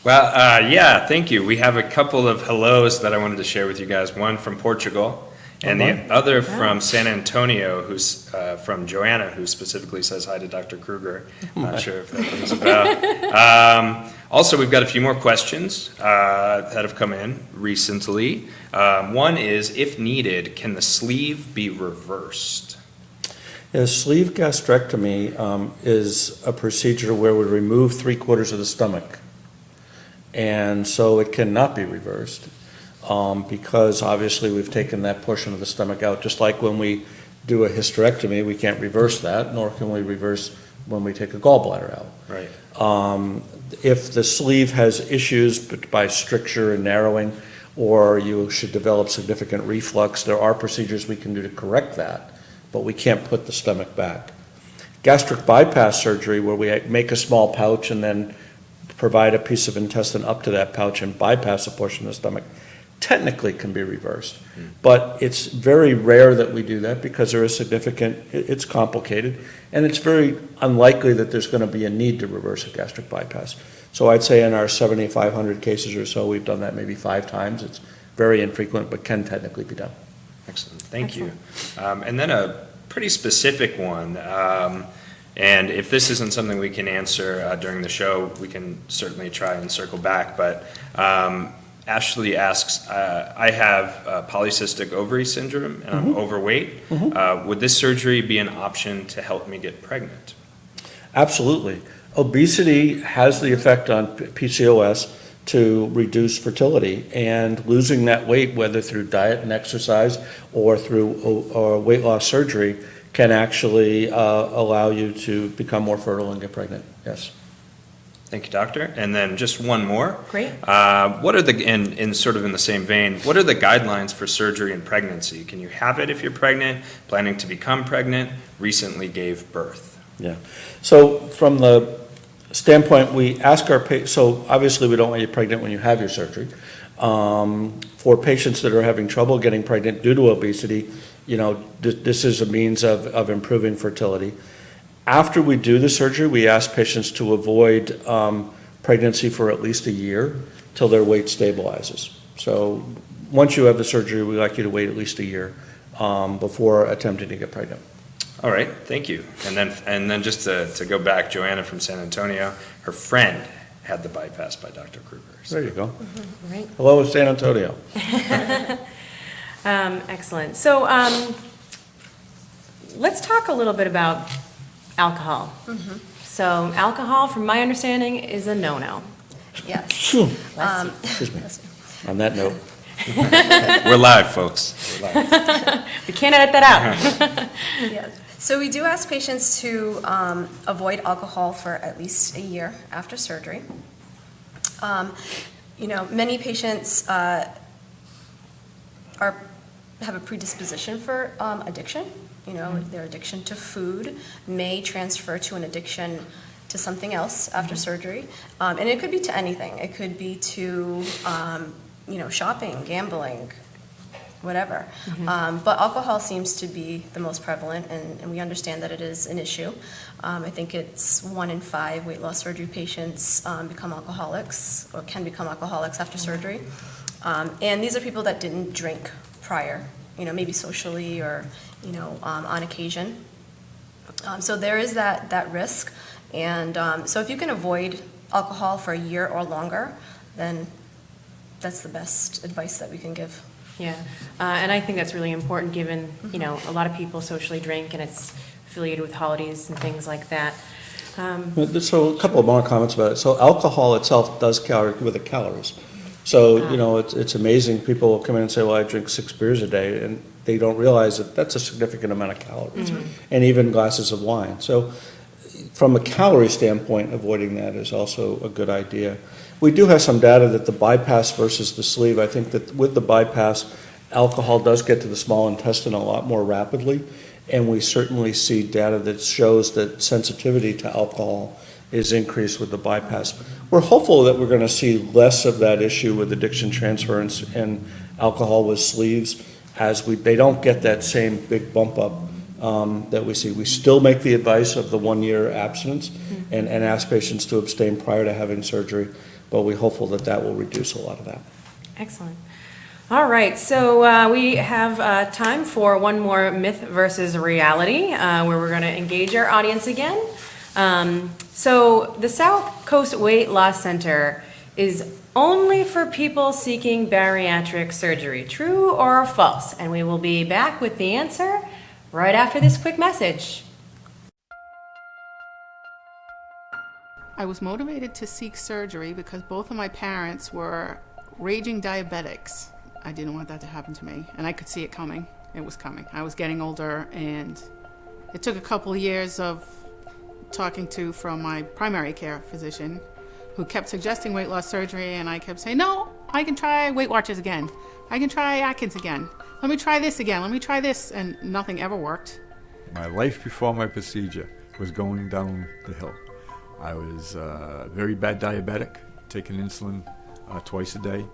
Well, yeah, thank you. We have a couple of hellos that I wanted to share with you guys. One from Portugal, and the other from San Antonio, who's from Joanna, who specifically says hi to Dr. Kruger. I'm not sure if that rings a bell. Also, we've got a few more questions that have come in recently. One is, if needed, can the sleeve be reversed? A sleeve gastrectomy is a procedure where we remove 3/4 of the stomach. And so it cannot be reversed because obviously we've taken that portion of the stomach out. Just like when we do a hysterectomy, we can't reverse that, nor can we reverse when we take a gallbladder out. Right. If the sleeve has issues by stricture and narrowing, or you should develop significant reflux, there are procedures we can do to correct that, but we can't put the stomach back. Gastric bypass surgery, where we make a small pouch and then provide a piece of intestine up to that pouch and bypass a portion of the stomach, technically can be reversed. But it's very rare that we do that because there is it's complicated, and it's very unlikely that there's going to be a need to reverse a gastric bypass. So I'd say in our 7,500 cases or so, we've done that maybe 5 times. It's very infrequent, but can technically be done. Excellent, thank you. And then a pretty specific one. And if this isn't something we can answer during the show, we can certainly try and circle back. But Ashley asks, I have polycystic ovary syndrome and I'm overweight. Would this surgery be an option to help me get pregnant? Absolutely. Obesity has the effect on PCOS to reduce fertility, and losing that weight, whether through diet and exercise or through weight loss surgery, can actually allow you to become more fertile and get pregnant. Yes. Thank you, doctor. And then just one more. Great. What are in sort of in the same vein, what are the guidelines for surgery and pregnancy? Can you have it if you're pregnant, planning to become pregnant, recently gave birth? Yeah. So from the standpoint, we ask our patients, so obviously we don't want you pregnant when you have your surgery. For patients that are having trouble getting pregnant due to obesity, this is a means of improving fertility. After we do the surgery, we ask patients to avoid pregnancy for at least a year till their weight stabilizes. So once you have the surgery, we like you to wait at least a year before attempting to get pregnant. All right, thank you. And then just to go back, Joanna from San Antonio, her friend had the bypass by Dr. Kruger. So. There you go. Right. Hello, San Antonio. Excellent. So let's talk a little bit about alcohol. So alcohol, from my understanding, is a no-no. Yes. Excuse me. On that note. We're live, folks. We're live. We can't edit that out. Yeah. So we do ask patients to avoid alcohol for at least a year after surgery. Many patients have a predisposition for addiction. Their addiction to food may transfer to an addiction to something else after surgery. And it could be to anything. It could be to, shopping, gambling, whatever. But alcohol seems to be the most prevalent, and we understand that it is an issue. I think it's 1 in 5 weight loss surgery patients become alcoholics or can become alcoholics after surgery. And these are people that didn't drink prior, maybe socially or, on occasion. So there is that risk. And so if you can avoid alcohol for a year or longer, then that's the best advice that we can give. Yeah, and I think that's really important given, a lot of people socially drink and it's affiliated with holidays and things like that. So a couple of more comments about it. So alcohol itself does carry with it calories. So, it's amazing. People will come in and say, well, I drink 6 beers a day, and they don't realize that that's a significant amount of calories, and even glasses of wine. So from a calorie standpoint, avoiding that is also a good idea. We do have some data that the bypass versus the sleeve, I think that with the bypass, alcohol does get to the small intestine a lot more rapidly, and we certainly see data that shows that sensitivity to alcohol is increased with the bypass. We're hopeful that we're going to see less of that issue with addiction transference and alcohol with sleeves as they don't get that same big bump up that we see. We still make the advice of the 1-year abstinence and ask patients to abstain prior to having surgery, but we're hopeful that that will reduce a lot of that. Excellent. All right, so we have time for one more myth versus reality, where we're going to engage our audience again. So the Southcoast Weight Loss Center is only for people seeking bariatric surgery. True or false? And we will be back with the answer right after this quick message. I was motivated to seek surgery because both of my parents were raging diabetics. I didn't want that to happen to me, and I could see it coming. It was coming. I was getting older, and it took a couple of years of talking from my primary care physician, who kept suggesting weight loss surgery, and I kept saying, no, I can try Weight Watchers again. I can try Atkins again. Let me try this again. Let me try this. And nothing ever worked. My life before my procedure was going down the hill. I was a very bad diabetic, taking insulin twice a day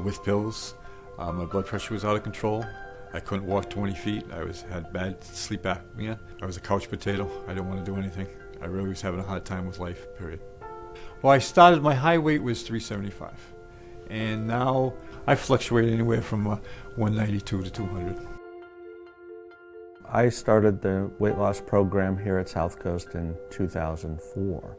with pills. My blood pressure was out of control. I couldn't walk 20 feet. I had bad sleep apnea. I was a couch potato. I didn't want to do anything. I really was having a hard time with life, period. Well, my high weight was 375. And now I fluctuate anywhere from 192 to 200. I started the weight loss program here at Southcoast in 2004.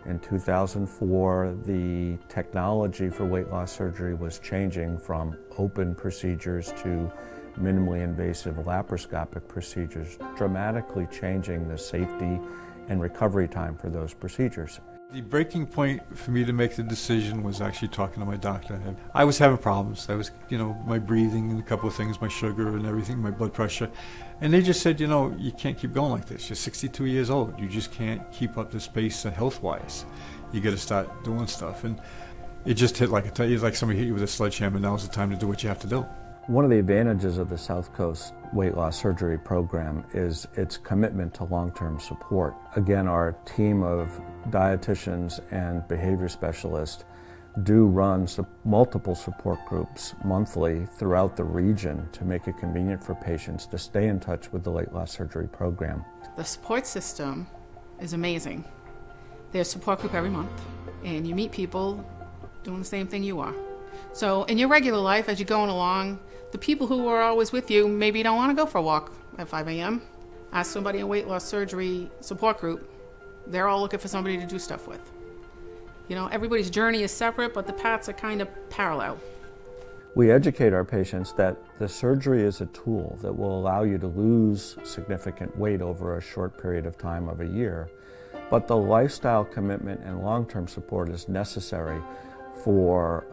In 2004, the technology for weight loss surgery was changing from open procedures to minimally invasive laparoscopic procedures, dramatically changing the safety and recovery time for those procedures. The breaking point for me to make the decision was actually talking to my doctor. I was having problems. I was, my breathing and a couple of things, my sugar and everything, my blood pressure. And they just said, you can't keep going like this. You're 62 years old. You just can't keep up this pace health-wise. You got to start doing stuff. And it just hit like somebody hit you with a sledgehammer. Now's the time to do what you have to do. One of the advantages of the Southcoast Weight Loss Surgery Program is its commitment to long-term support. Again, our team of dietitians and behavior specialists do run multiple support groups monthly throughout the region to make it convenient for patients to stay in touch with the weight loss surgery program. The support system is amazing. There's a support group every month, and you meet people doing the same thing you are. So in your regular life, as you're going along, the people who are always with you, maybe you don't want to go for a walk at 5 a.m. Ask somebody in a weight loss surgery support group. They're all looking for somebody to do stuff with. Everybody's journey is separate, but the paths are kind of parallel. We educate our patients that the surgery is a tool that will allow you to lose significant weight over a short period of time of a year, but the lifestyle commitment and long-term support is necessary for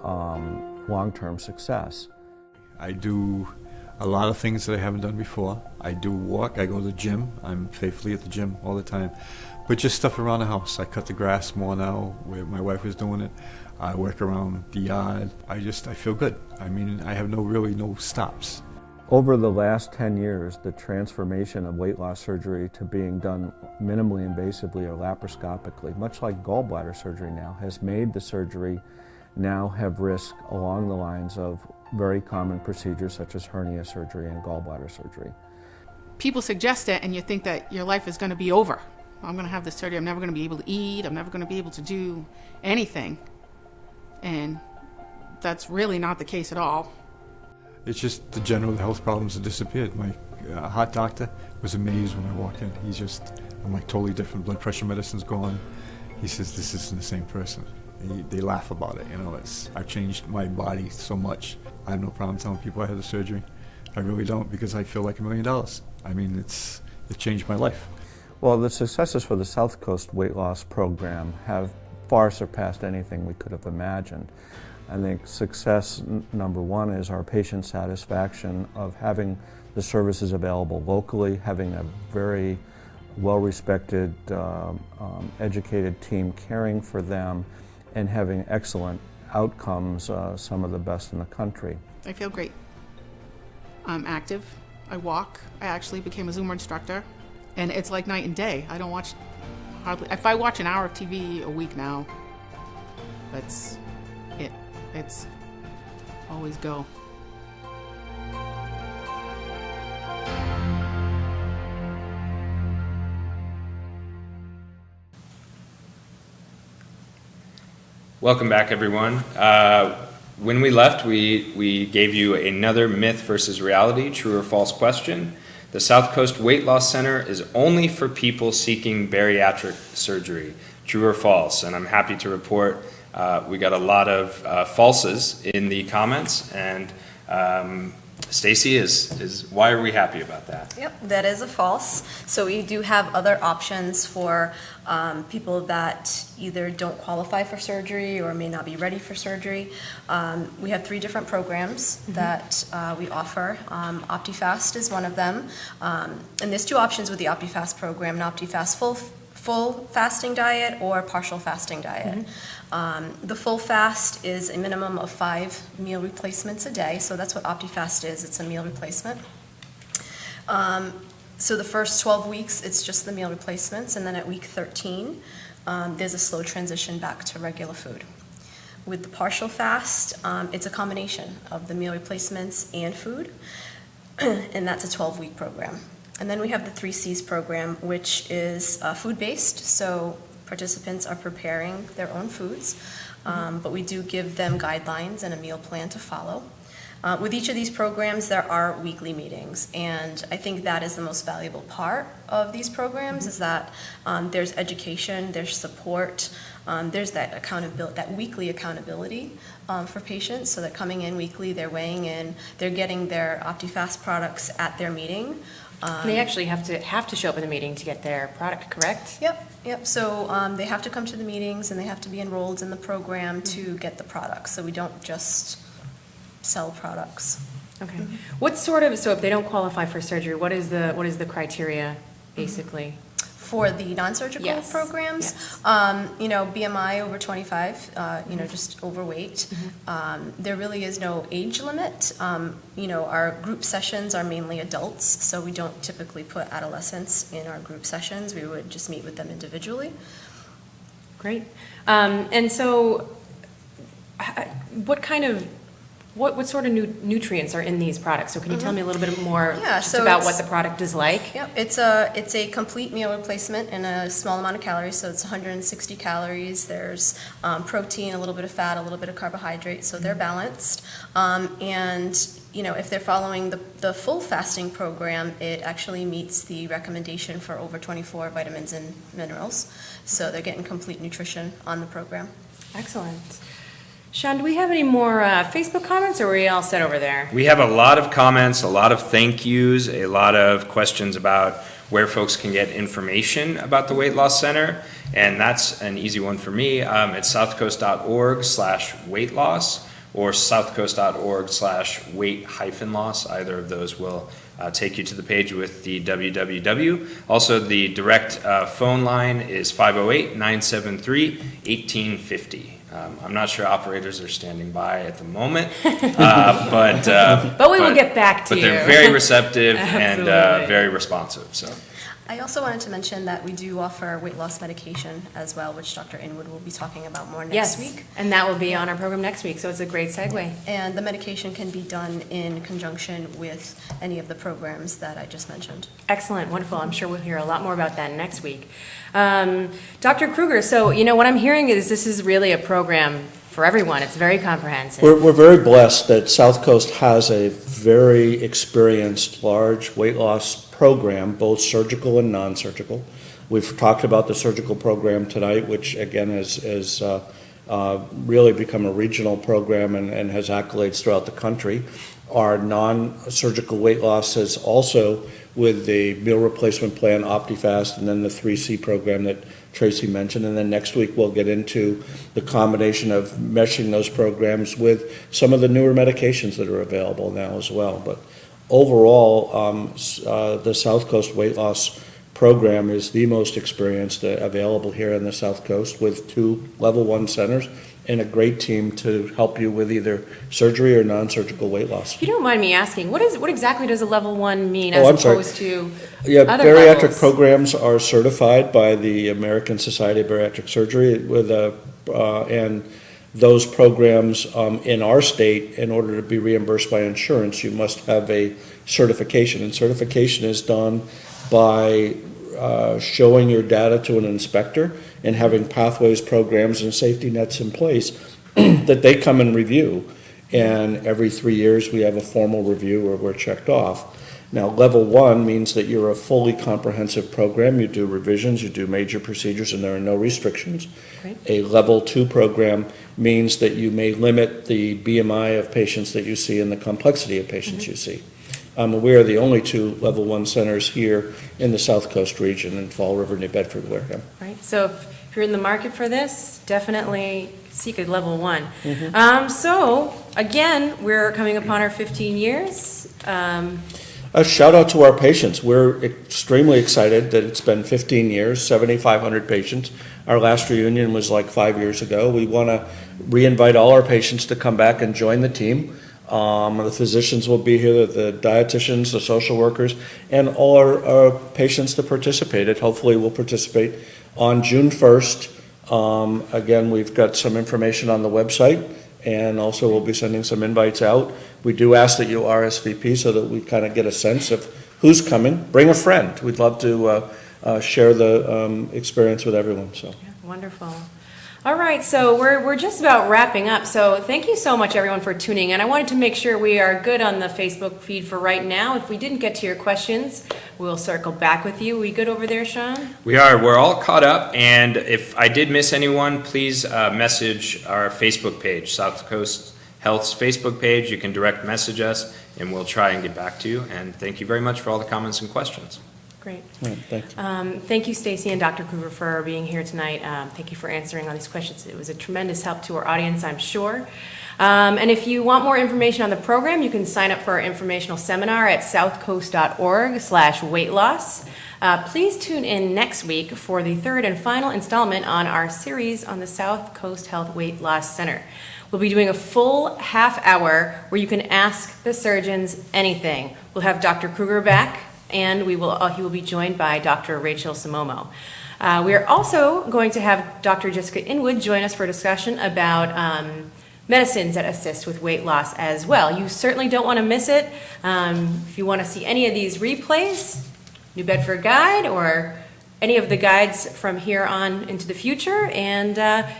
long-term success. I do a lot of things that I haven't done before. I do walk, I go to the gym. I'm faithfully at the gym all the time. But just stuff around the house. I cut the grass more now, where my wife is doing it. I work around the yard. I feel good. I have no stops. Over the last 10 years, the transformation of weight loss surgery to being done minimally invasively or laparoscopically, much like gallbladder surgery now, has made the surgery now have risk along the lines of very common procedures such as hernia surgery and gallbladder surgery. People suggest it, and you think that your life is going to be over. I'm going to have this surgery. I'm never going to be able to eat. I'm never going to be able to do anything. And that's really not the case at all. It's just the general health problems have disappeared. My heart doctor was amazed when I walked in. I'm like totally different. Blood pressure medicine's gone. He says, this isn't the same person. They laugh about it, I've changed my body so much. I have no problem telling people I had the surgery. I really don't, because I feel like $1 million. It changed my life. Well, the successes for the Southcoast weight loss program have far surpassed anything we could have imagined. I think success number one is our patient satisfaction of having the services available locally, having a very well-respected, educated team caring for them, and having excellent outcomes, some of the best in the country. I feel great. I'm active. I walk. I actually became a Zumba instructor, and it's like night and day. I don't watch hardly. If I watch an hour of TV a week now, that's it. It's always go. Welcome back, everyone. When we left, we gave you another myth versus reality, true or false question. The Southcoast Weight Loss Center is only for people seeking bariatric surgery, true or false? And I'm happy to report we got a lot of falses in the comments, and Stacy is why are we happy about that? Yep, that is a false. So we do have other options for people that either don't qualify for surgery or may not be ready for surgery. We have 3 different programs that we offer. OptiFast is one of them. And there's 2 options with the OptiFast program, an OptiFast full fasting diet or partial fasting diet. The full fast is a minimum of 5 meal replacements a day, so that's what OptiFast is, it's a meal replacement. So the first 12 weeks, it's just the meal replacements, and then at week 13, there's a slow transition back to regular food. With the partial fast, it's a combination of the meal replacements and food, and that's a 12-week program. And then we have the 3 C's program, which is food-based, so participants are preparing their own foods, but we do give them guidelines and a meal plan to follow. With each of these programs, there are weekly meetings, and I think that is the most valuable part of these programs, is that there's education, there's support, there's that accountability, that weekly accountability for patients, so that coming in weekly, they're weighing in, they're getting their OptiFast products at their meeting. They actually have to show up at the meeting to get their product, correct? Yep. So they have to come to the meetings and they have to be enrolled in the program to get the products. So we don't just sell products. Okay. What sort of, so if they don't qualify for surgery, what is the criteria, basically? For the non-surgical Yes. programs, Yes. BMI over 25, just overweight. There really is no age limit. Our group sessions are mainly adults, so we don't typically put adolescents in our group sessions. We would just meet with them individually. Great. And so what sort of nutrients are in these products? So can you tell me a little bit more about what the product is like? Yep, it's a complete meal replacement in a small amount of calories, so it's 160 calories. There's protein, a little bit of fat, a little bit of carbohydrate, so they're balanced. And if they're following the full fasting program, it actually meets the recommendation for over 24 vitamins and minerals. So they're getting complete nutrition on the program. Excellent. Sean, do we have any more Facebook comments, or are we all set over there? We have a lot of comments, a lot of thank yous, a lot of questions about where folks can get information about the Weight Loss Center, and that's an easy one for me. It's southcoast.org/weight loss or southcoast.org/weight-loss. Either of those will take you to the page with the www. Also, the direct phone line is 508-973-1850. I'm not sure operators are standing by at the moment, but we will get back to you. But they're very receptive and Absolutely. very responsive. So. I also wanted to mention that we do offer weight loss medication as well, which Dr. Inwood will be talking about more next week. And that will be on our program next week, so it's a great segue. And the medication can be done in conjunction with any of the programs that I just mentioned. Excellent, wonderful. I'm sure we'll hear a lot more about that next week. Dr. Kruger, so what I'm hearing is this is really a program for everyone. It's very comprehensive. We're very blessed that Southcoast has a very experienced, large weight loss program, both surgical and non-surgical. We've talked about the surgical program tonight, which again has really become a regional program and has accolades throughout the country. Our non-surgical weight loss is also with the meal replacement plan, OptiFast, and then the 3C program that Tracy mentioned. And then next week we'll get into the combination of meshing those programs with some of the newer medications that are available now as well. But overall, the Southcoast weight loss program is the most experienced available here in the South Coast, with 2 level 1 centers and a great team to help you with either surgery or non-surgical weight loss. If you don't mind me asking, what exactly does a level 1 mean I'm sorry. opposed to Yeah, other bariatric levels? programs are certified by the American Society of Bariatric Surgery and those programs in our state, in order to be reimbursed by insurance, you must have a certification. And certification is done by showing your data to an inspector and having pathways, programs, and safety nets in place that they come and review. And every 3 years, we have a formal review where we're checked off. Now, level 1 means that you're a fully comprehensive program. You do revisions, you do major procedures, and there are no restrictions. Great. A level 2 program means that you may limit the BMI of patients that you see and the complexity of patients you see. We are the only 2 level 1 centers here in the South Coast region in Fall River, New Bedford, Wareham. Right. So if you're in the market for this, definitely seek a level 1. So again, we're coming upon our 15 years. A shout out to our patients. We're extremely excited that it's been 15 years, 7,500 patients. Our last reunion was like 5 years ago. We want to re-invite all our patients to come back and join the team. The physicians will be here, the dietitians, the social workers, and all our patients that participated hopefully will participate on June 1st. Again, we've got some information on the website, and also we'll be sending some invites out. We do ask that you RSVP so that we kind of get a sense of who's coming. Bring a friend. We'd love to share the experience with everyone. So. Yeah, wonderful. All right, so we're just about wrapping up. So thank you so much, everyone, for tuning in. I wanted to make sure we are good on the Facebook feed for right now. If we didn't get to your questions, we'll circle back with you. Are we good over there, Sean? We are. We're all caught up, and if I did miss anyone, please message our Facebook page, Southcoast Health's Facebook page. You can direct message us, and we'll try and get back to you. And thank you very much for all the comments and questions. Great. Right, thank you. Thank you, Stacy and Dr. Kruger, for being here tonight. Thank you for answering all these questions. It was a tremendous help to our audience, I'm sure. And if you want more information on the program, you can sign up for our informational seminar at southcoast.org/weight-loss. Please tune in next week for the 3rd and final installment on our series on the South Coast Health Weight Loss Center. We'll be doing a full half hour where you can ask the surgeons anything. We'll have Dr. Kruger back, and he will be joined by Dr. Rachel Simomo. We are also going to have Dr. Jessica Inwood join us for a discussion about medicines that assist with weight loss as well. You certainly don't want to miss it. If you want to see any of these replays, New Bedford Guide, or any of the guides from here on into the future. And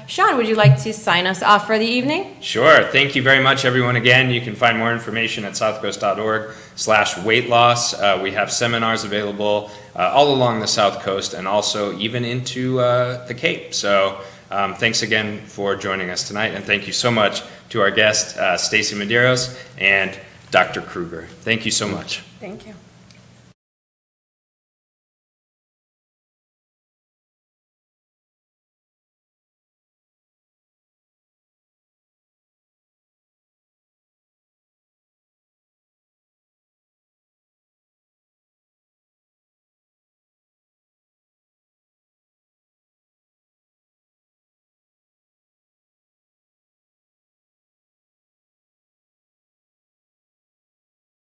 Sean, would you like to sign us off for the evening? Sure. Thank you very much, everyone. Again, you can find more information at southcoast.org/weight-loss. We have seminars available all along the South Coast and also even into the Cape. So thanks again for joining us tonight. And thank you so much to our guest, Stacy Medeiros and Dr. Kruger. Thank you so much. Thank you.